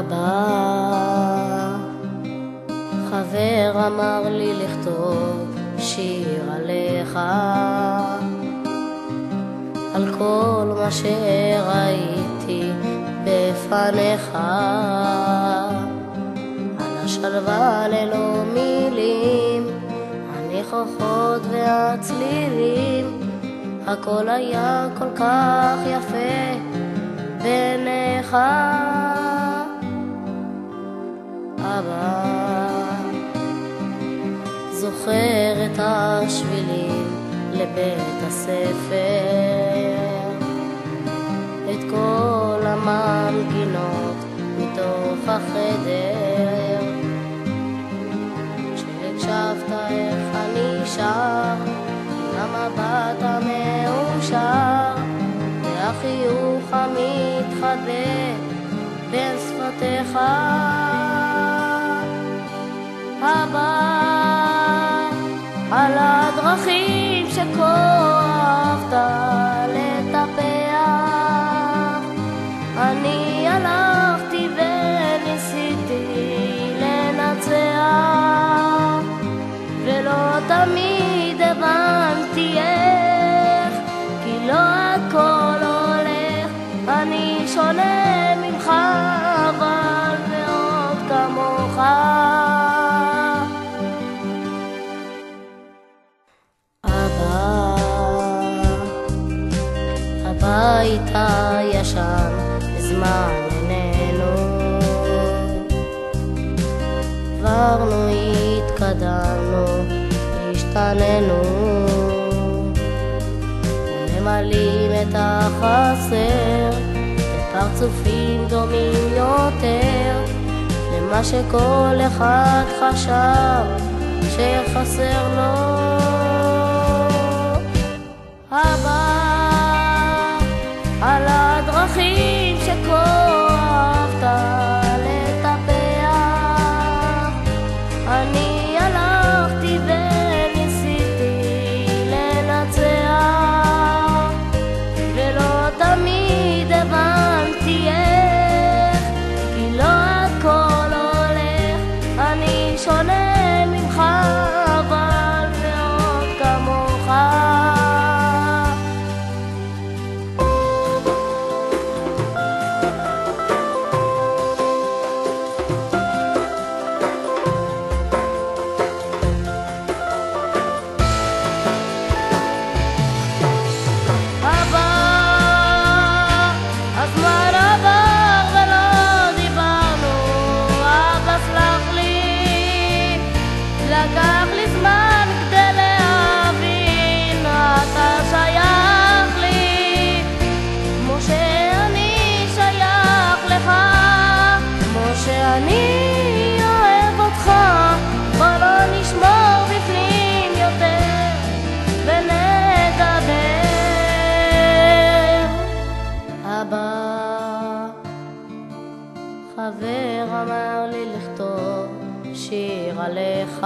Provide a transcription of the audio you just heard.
אבא, חבר אמר לי לכתוב שיר עליך, על כל מה שראיתי בפניך, על השלווה ללא מילים, הניחוחות והצלילים, הכל היה כל כך יפה בעיניך. אבא, זוכר את השבילים לבית הספר, את כל המנגינות מתוך החדר, כשהקשבת איך אני שר, עם המבט המאושר והחיוך המתחבא בין שפתיך. אבא, על הדרכים שכה אהבת לטפח, אני הלכתי וניסיתי לנצח, ולא תמיד הבנתי איך, כי לא הכל הולך, אני שונה ממך אבל מאוד כמוך. הבית הישן מזמן איננו, עברנו, התקדמנו, השתננו, וממלאים את החסר בפרצופים דומים יותר למה שכל אחד חשב שחסר לו. אבא, על הדרכים שכה אהבת לטפח, אני הלכתי וניסיתי לנצח, ולא תמיד הבנתי איך, כי לא הכל הולך, אני שונה ממך אבל מאוד כמוך. לקח לי זמן כדי להבין, אתה שייך לי כמו שאני שייך לך, כמו שאני אוהב אותך. בוא לא נשמור בפנים יותר ונדבר. אבא, חבר אמר לי לכתוב שיר עליך,